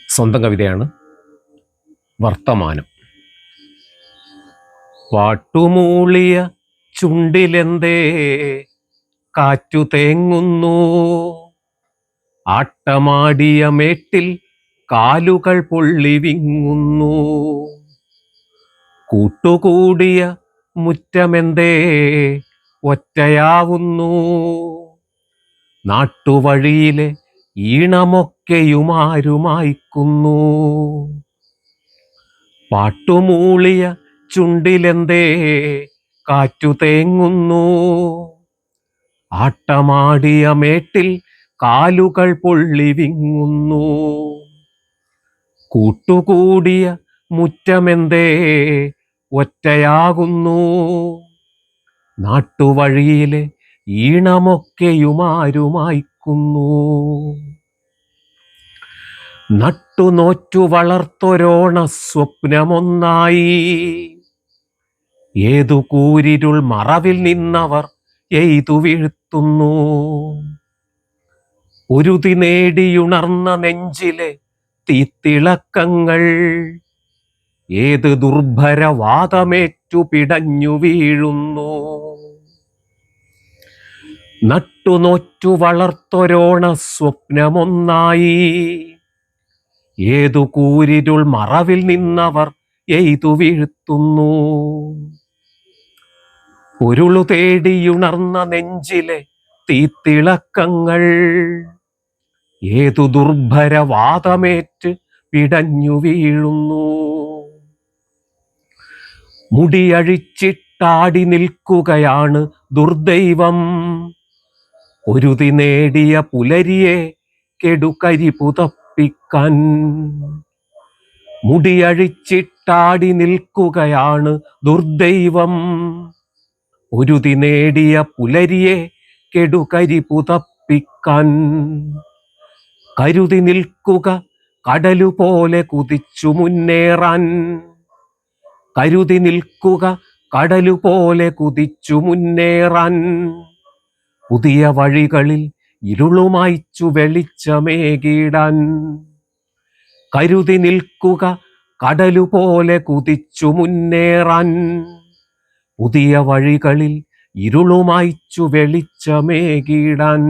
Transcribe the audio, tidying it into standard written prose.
സ്വന്തം കവിതയാണ് വർത്തമാനം. പാട്ടുമൂളിയ ചുണ്ടിലെന്തേ കാറ്റു തേങ്ങുന്നു, ആട്ടമാടിയ മേട്ടിൽ കാലുകൾ പൊള്ളി വിങ്ങുന്നു, കൂട്ടുകൂടിയ മുറ്റമെന്തേ ഒറ്റയാവുന്നു, നാട്ടുവഴിയിലെ ഈണമൊക്കെയുമാരുമായിക്കുന്നു. പാട്ടുമൂളിയ ചുണ്ടിലെന്തേ കാറ്റു തേങ്ങുന്നു, ആട്ടമാടിയ മേട്ടിൽ കാലുകൾ പൊള്ളി വിങ്ങുന്നു, കൂട്ടുകൂടിയ മുറ്റമെന്തേ ഒറ്റയാകുന്നു, നാട്ടുവഴിയിലെ ഈണമൊക്കെയുമാരുമായിക്കുന്നു. നട്ടുനോറ്റു വളർത്തൊരോണ സ്വപ്നമൊന്നായി, ഏതു കൂരിരുൾ മറവിൽ നിന്നവർ എയ്തു വീഴ്ത്തുന്നു, ഉരുതി നേടിയുണർന്ന നെഞ്ചിലെ തീത്തിളക്കങ്ങൾ ഏത് ദുർഭരവാദമേറ്റു പിടഞ്ഞു വീഴുന്നു. നട്ടുനോറ്റു വളർത്തൊരോണ സ്വപ്നമൊന്നായി, ഏതു കൂരിരുൾ മറവിൽ നിന്നവർ എയ്തു വീഴ്ത്തുന്നു, പൊരുളു തേടിയുണർന്ന നെഞ്ചിലെ തീത്തിളക്കങ്ങൾ ഏതു ദുർഭരവാദമേറ്റ് പിടഞ്ഞു വീഴുന്നു. മുടിയഴിച്ചിട്ടാടി നിൽക്കുകയാണ് ദുർദൈവം, ഒരുതി നേടിയ പുലരിയെ കെടുകരി പുതപ്പിക്കാൻ. മുടിയഴിച്ചിട്ടാടി നിൽക്കുകയാണ് ദുർദൈവം, ഒരുതി നേടിയ പുലരിയെ കെടുകരി പുതപ്പിക്കാൻ. കരുതി നിൽക്കുക കടലുപോലെ കുതിച്ചു മുന്നേറാൻ, കരുതി നിൽക്കുക കടലുപോലെ കുതിച്ചു മുന്നേറാൻ. പുതിയ വഴികളിൽ ഇരുളുമായ്ച്ചു വെളിച്ചമേകിടാൻ, കരുതി നിൽക്കുക കടലുപോലെ കുതിച്ചു മുന്നേറാൻ. പുതിയ വഴികളിൽ ഇരുളുമായ്ച്ചു വെളിച്ചമേകിടാൻ.